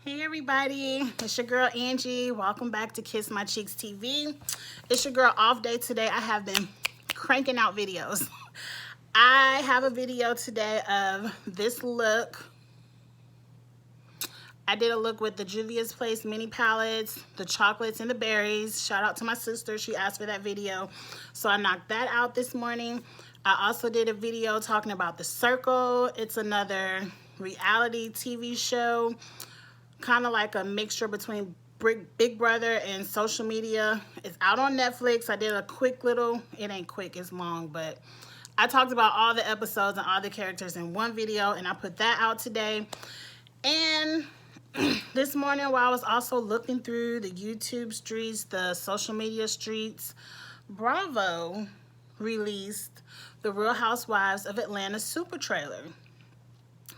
Hey everybody, it's your girl Angie. Welcome back to Kiss My Cheeks TV. It's your girl off day today. I have been cranking out videos. I have a video today of this look. I did a look with the Juvia's Place mini palettes, the chocolates and the berries. Shout out to my sister, she asked for that video. So I knocked that out this morning. I also did a video talking about The Circle. It's another reality TV show, kind of like a mixture between Big Brother and social media. It's out on Netflix. I did a quick little, it ain't quick, it's long, but I talked about all the episodes and all the characters in one video, and I put that out today. And this morning, while I was also looking through the YouTube streets, the social media streets, Bravo released the Real Housewives of Atlanta super trailer.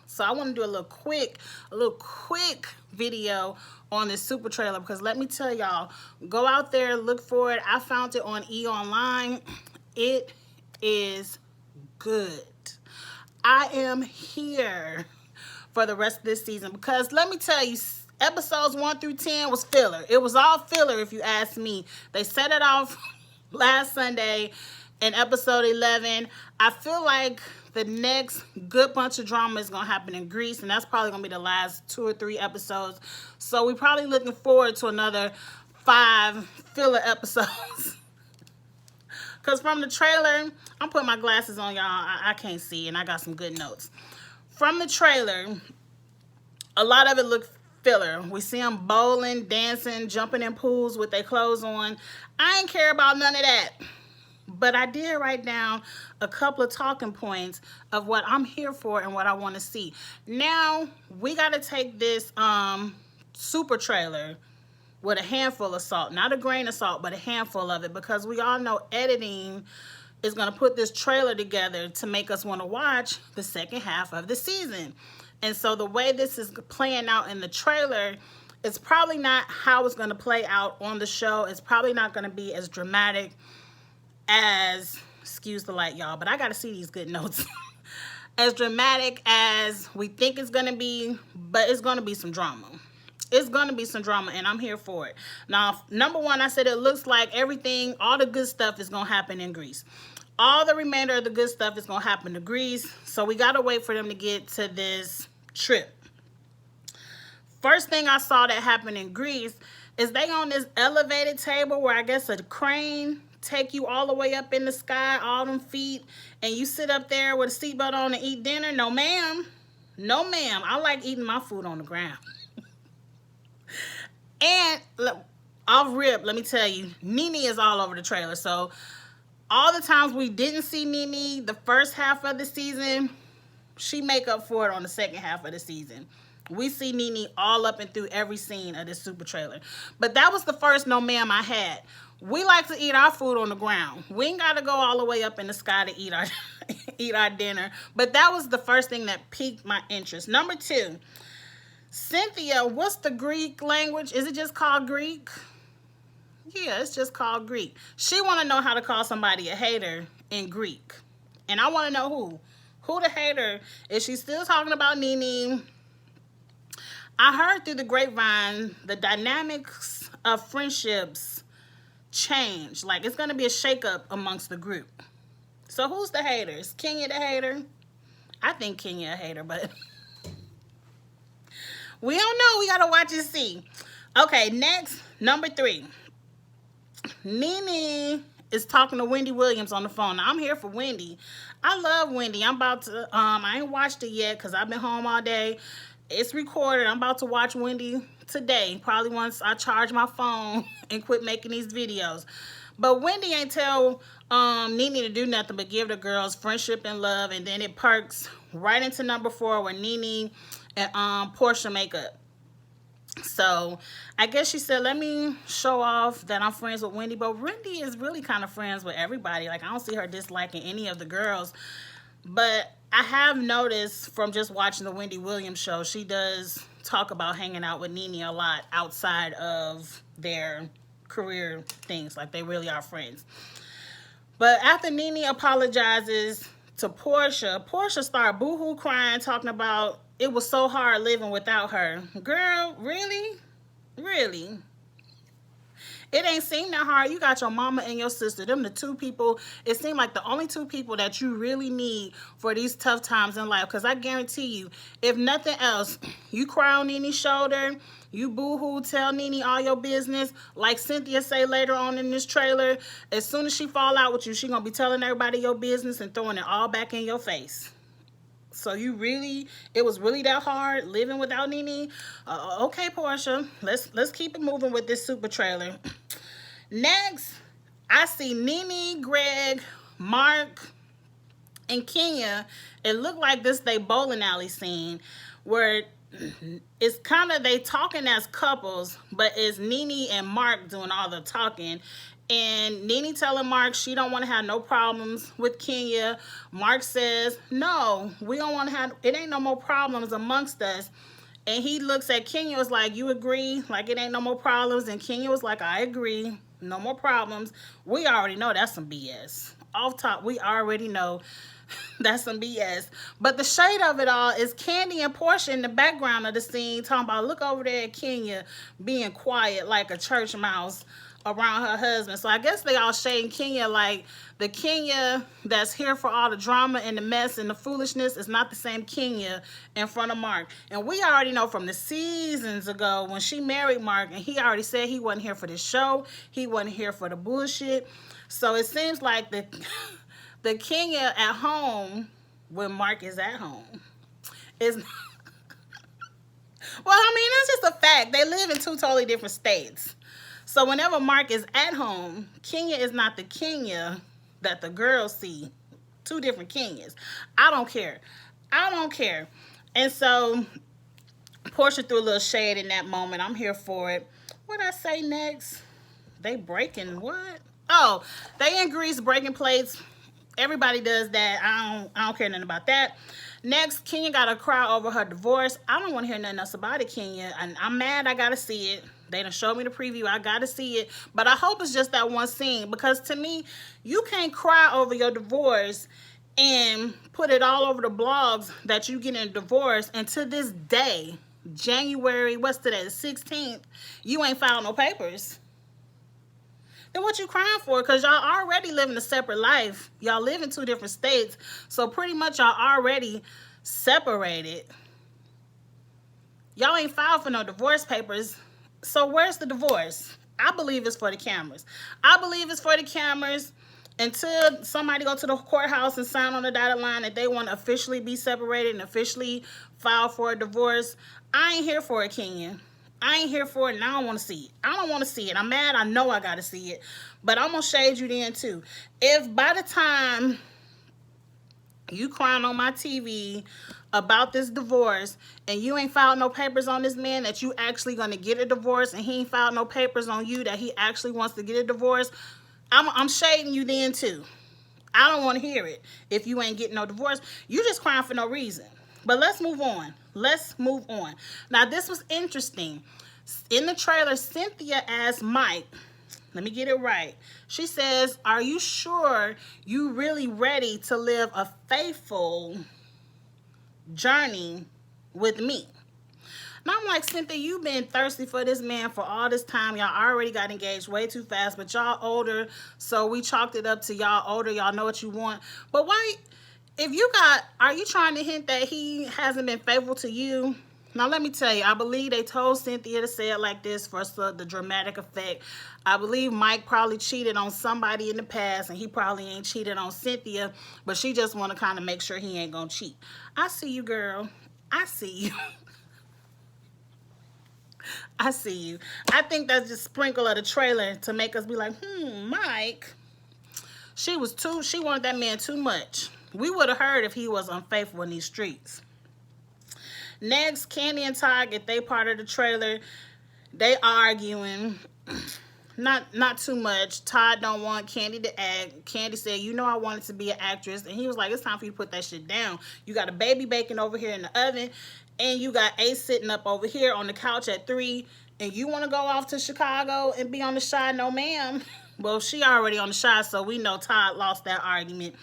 So I want to do a little quick video on this super trailer, because let me tell y'all, go out there, look for it. I found it on E! Online. It is good. I am here for the rest of this season, because let me tell you, episodes 1 through 10 was filler. It was all filler if you ask me. They set it off last Sunday in episode 11. I feel like the next good bunch of drama is going to happen in Greece, and that's probably going to be the last 2 or 3 episodes. So we're probably looking forward to another 5 filler episodes. Because from the trailer, I'm putting my glasses on, y'all. I can't see, and I got some good notes. From the trailer, a lot of it looked filler. We see them bowling, dancing, jumping in pools with their clothes on. I ain't care about none of that. But I did write down a couple of talking points of what I'm here for and what I want to see. Now, we got to take this super trailer with a handful of salt. Not a grain of salt, but a handful of it. Because we all know editing is going to put this trailer together to make us want to watch the second half of the season. And so the way this is playing out in the trailer, it's probably not how it's going to play out on the show. It's probably not going to be as dramatic as, excuse the light, y'all, but I got to see these good notes. As dramatic as we think it's going to be, but it's going to be some drama. It's going to be some drama, and I'm here for it. Now, number one, I said it looks like everything, all the good stuff is going to happen in Greece. All the remainder of the good stuff is going to happen to Greece, so we got to wait for them to get to this trip. First thing I saw that happened in Greece is they on this elevated table where I guess a crane take you all the way up in the sky, all them feet, and you sit up there with a seatbelt on and eat dinner. No, ma'am. No, ma'am. I like eating my food on the ground. And look, off rip, let me tell you, Nene is all over the trailer. So all the times we didn't see Nene the first half of the season, she make up for it on the second half of the season. We see Nene all up and through every scene of this super trailer. But that was the first no ma'am I had. We like to eat our food on the ground. We ain't got to go all the way up in the sky to eat our dinner. But that was the first thing that piqued my interest. Number 2, Cynthia, what's the Greek language? Is it just called Greek? Yeah, it's just called Greek. She want to know how to call somebody a hater in Greek. And I want to know who. Who the hater? Is she still talking about Nene? I heard through the grapevine the dynamics of friendships change. Like, it's going to be a shakeup amongst the group. So who's the hater? Is Kenya the hater? I think Kenya a hater, but we don't know. We got to watch and see. Okay, next, number 3. Nene is talking to Wendy Williams on the phone. Now, I'm here for Wendy. I love Wendy. I'm about to, I ain't watched it yet because I've been home all day. It's recorded. I'm about to watch Wendy today. Probably once I charge my phone and quit making these videos. But Wendy ain't tell Nene to do nothing but give the girls friendship and love. And then it perks right into number 4 where Nene and Portia make up. So I guess she said, let me show off that I'm friends with Wendy. But Wendy is really kind of friends with everybody. Like, I don't see her disliking any of the girls. But I have noticed from just watching the Wendy Williams show, she does talk about hanging out with Nene a lot outside of their career things. Like, they really are friends. But after Nene apologizes to Portia, Portia started boohoo crying, talking about it was so hard living without her. Girl, really? Really? It ain't seem that hard. You got your mama and your sister. Them the two people, it seemed like the only two people that you really need for these tough times in life. Because I guarantee you, if nothing else, you cry on Nene's shoulder, you boo-hoo, tell Nene all your business. Like Cynthia say later on in this trailer, as soon as she fall out with you, she going to be telling everybody your business and throwing it all back in your face. So you really, it was really that hard living without Nene? Okay, Portia, let's keep it moving with this super trailer. Next, I see Nene, Greg, Mark, and Kenya. It looked like this they bowling alley scene where it's kind of they talking as couples, but it's Nene and Mark doing all the talking. And Nene telling Mark she don't want to have no problems with Kenya. Mark says, no, we don't want to have, it ain't no more problems amongst us. And he looks at Kenya, was like, you agree? Like it ain't no more problems. And Kenya was like, I agree. No more problems. We already know that's some BS. Off top, we already know that's some BS. But the shade of it all is Candy and Portia in the background of the scene talking about, look over there at Kenya being quiet like a church mouse around her husband. So I guess they all shading Kenya like the Kenya that's here for all the drama and the mess and the foolishness is not the same Kenya in front of Mark. And we already know from the seasons ago when she married Mark, and he already said he wasn't here for this show. He wasn't here for the bullshit. So it seems like the Kenya at home when Mark is at home is... Well, I mean, that's just a fact. They live in two totally different states. So whenever Mark is at home, Kenya is not the Kenya that the girls see. Two different Kenyas. I don't care. I don't care. And so Portia threw a little shade in that moment. I'm here for it. What did I say next? They breaking what? Oh, they in Greece breaking plates. Everybody does that. I don't care nothing about that. Next, Kenya got to cry over her divorce. I don't want to hear nothing else about it, Kenya. And I'm mad I got to see it. They done showed me the preview. I got to see it. But I hope it's just that one scene. Because to me, you can't cry over your divorce and put it all over the blogs that you get in a divorce. And to this day, January, what's today, the 16th, you ain't filed no papers. Then what you crying for? Because y'all already living a separate life. Y'all live in two different states. So pretty much y'all already separated. Y'all ain't filed for no divorce papers. So where's the divorce? I believe it's for the cameras. I believe it's for the cameras until somebody go to the courthouse and sign on the dotted line that they want to officially be separated and officially file for a divorce. I ain't here for it, Kenya. I ain't here for it and I don't want to see it. I don't want to see it. I'm mad. I know I got to see it. But I'm going to shade you then too. If by the time you crying on my TV about this divorce and you ain't filed no papers on this man that you actually going to get a divorce and he ain't filed no papers on you that he actually wants to get a divorce, I'm shading you then too. I don't want to hear it. If you ain't getting no divorce, you just crying for no reason. But let's move on. Let's move on. Now, this was interesting. In the trailer, Cynthia asked Mike, let me get it right. She says, are you sure you really ready to live a faithful journey with me? And I'm like, Cynthia, you've been thirsty for this man for all this time. Y'all already got engaged way too fast, but y'all older, so we chalked it up to y'all older. Y'all know what you want. But why, if you got, are you trying to hint that he hasn't been faithful to you? Now, let me tell you, I believe they told Cynthia to say it like this for the dramatic effect. I believe Mike probably cheated on somebody in the past, and he probably ain't cheated on Cynthia, but she just want to kind of make sure he ain't going to cheat. I see you, girl. I see you. I see you. I think that's just sprinkle of the trailer to make us be like, Mike. She wanted that man too much. We would have heard if he was unfaithful in these streets. Next, Candy and Todd get they part of the trailer. They arguing. Not too much. Todd don't want Candy to act. Candy said, you know I wanted to be an actress. And he was like, it's time for you to put that shit down. You got a baby baking over here in the oven. And you got Ace sitting up over here on the couch at 3. And you want to go off to Chicago and be on the Shy? No, ma'am. Well, she already on the Shy, so we know Todd lost that argument.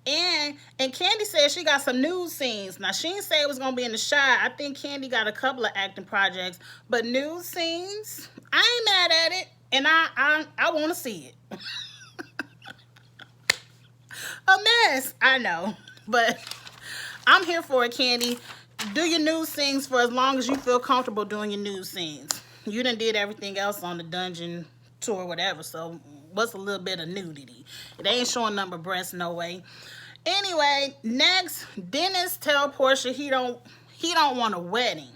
And Candy said she got some news scenes. Now she didn't say it was gonna be in the Shy. I think Candy got a couple of acting projects, but news scenes, I ain't mad at it, and I want to see it. A mess, I know, but I'm here for it, Candy. Do your news scenes for as long as you feel comfortable doing your news scenes. You done did everything else on the dungeon tour, whatever. So what's a little bit of nudity? It ain't showing number breasts, no way. Anyway, next, Dennis tell Portia he don't want a wedding.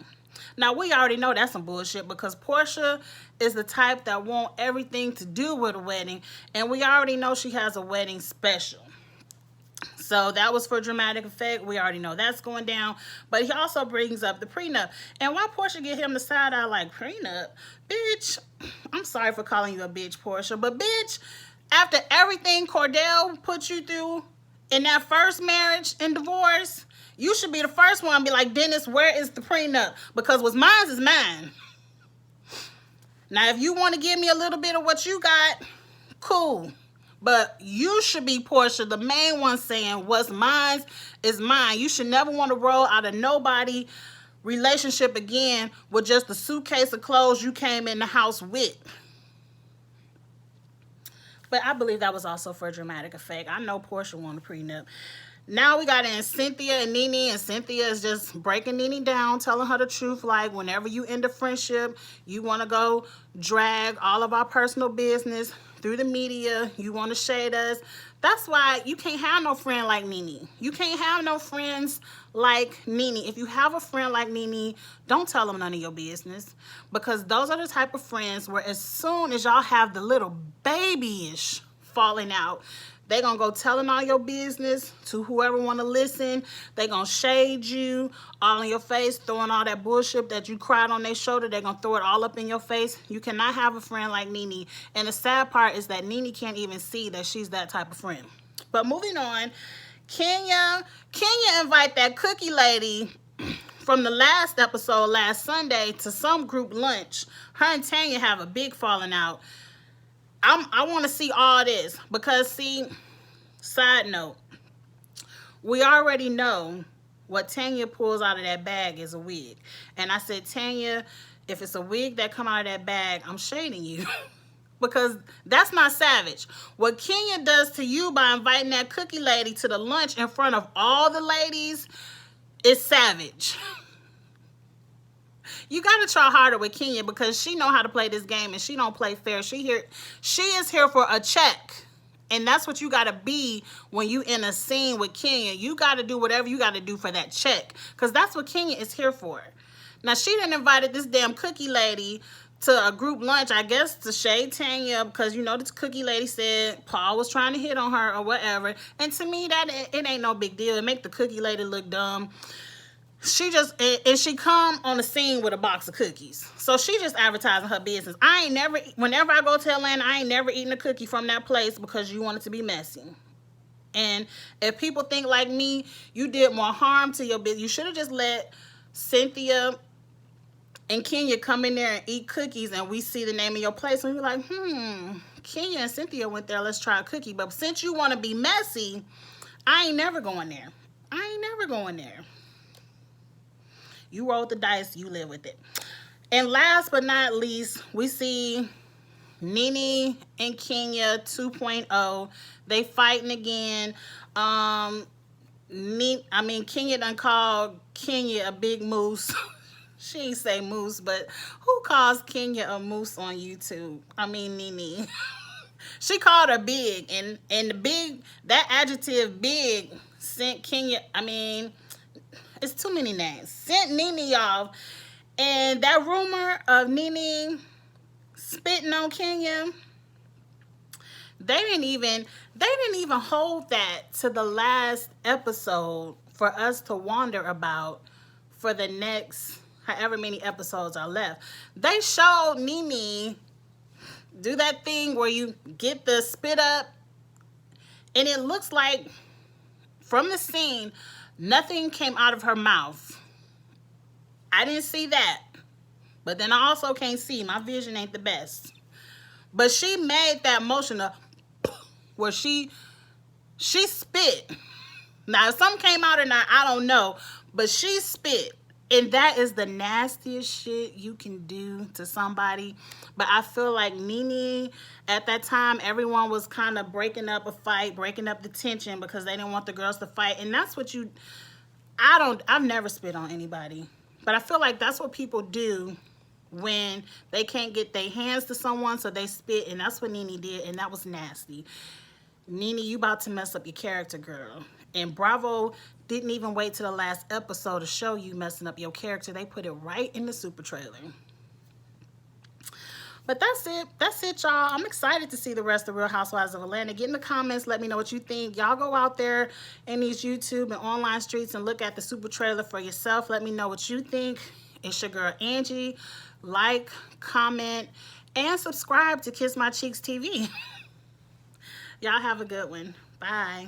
Now we already know that's some bullshit because Portia is the type that want everything to do with a wedding, and we already know she has a wedding special. So that was for dramatic effect. We already know that's going down. But he also brings up the prenup. And why Portia get him the side eye like, prenup? Bitch, I'm sorry for calling you a bitch, Portia. But bitch, after everything Cordell put you through in that first marriage and divorce, you should be the first one to be like, Dennis, where is the prenup? Because what's mine is mine. Now, if you want to give me a little bit of what you got, cool. But you should be, Portia, the main one saying what's mine is mine. You should never want to roll out of nobody relationship again with just the suitcase of clothes you came in the house with. But I believe that was also for dramatic effect. I know Portia wanted a prenup. Now we got in Cynthia and Nene, and Cynthia is just breaking Nene down, telling her the truth. Like, whenever you end a friendship, you want to go drag all of our personal business through the media. You want to shade us. That's why you can't have no friend like Nene. You can't have no friends like Nene. If you have a friend like Nene, don't tell them none of your business. Because those are the type of friends where as soon as y'all have the little babyish falling out, they gonna go telling all your business to whoever want to listen. They gonna shade you all in your face, throwing all that bullshit that you cried on their shoulder. They gonna throw it all up in your face. You cannot have a friend like Nene. And the sad part is that Nene can't even see that she's that type of friend. But moving on, Kenya invite that cookie lady from the last episode last Sunday to some group lunch. Her and Tanya have a big falling out. I want to see all this because, see, side note, we already know what Tanya pulls out of that bag is a wig. And I said, Tanya, if it's a wig that come out of that bag, I'm shading you. Because that's not savage. What Kenya does to you by inviting that cookie lady to the lunch in front of all the ladies is savage. You got to try harder with Kenya because she know how to play this game and she don't play fair. She is here for a check. And that's what you got to be when you in a scene with Kenya. You got to do whatever you got to do for that check because that's what Kenya is here for. Now, she done invited this damn cookie lady to a group lunch, I guess, to shade Tanya because, you know, this cookie lady said Paul was trying to hit on her or whatever. And to me, that it ain't no big deal. It make the cookie lady look dumb. She come on the scene with a box of cookies. So she just advertising her business. Whenever I go to Atlanta, I ain't never eaten a cookie from that place because you want it to be messy. And if people think like me, you did more harm to your business. You should have just let Cynthia and Kenya come in there and eat cookies and we see the name of your place and we're like, Kenya and Cynthia went there, let's try a cookie. But since you want to be messy, I ain't never going there. You rolled the dice, you live with it. And last but not least, we see Nene and Kenya 2.0. They fighting again. Kenya done called Kenya a big moose. She ain't say moose, but who calls Kenya a moose on YouTube? Nene. She called her big, and the big, that adjective big sent Kenya, it's too many names. Sent Nene off. And that rumor of Nene spitting on Kenya, they didn't even hold that to the last episode for us to wonder about for the next however many episodes are left. They showed Nene do that thing where you get the spit up and it looks like from the scene nothing came out of her mouth. I didn't see that. But then I also can't see. My vision ain't the best. But she made that motion of where she spit. Now, if something came out or not, I don't know. But she spit. And that is the nastiest shit you can do to somebody. But I feel like Nene, at that time, everyone was kind of breaking up a fight, breaking up the tension because they didn't want the girls to fight. And that's what I've never spit on anybody. But I feel like that's what people do when they can't get their hands to someone, so they spit. And that's what Nene did, and that was nasty. Nene, you about to mess up your character, girl. And Bravo didn't even wait till the last episode to show you messing up your character. They put it right in the super trailer. But that's it. That's it, y'all. I'm excited to see the rest of Real Housewives of Atlanta. Get in the comments. Let me know what you think. Y'all go out there in these YouTube and online streets and look at the super trailer for yourself. Let me know what you think. It's your girl, Angie. Like, comment, and subscribe to Kiss My Cheeks TV. Y'all have a good one. Bye.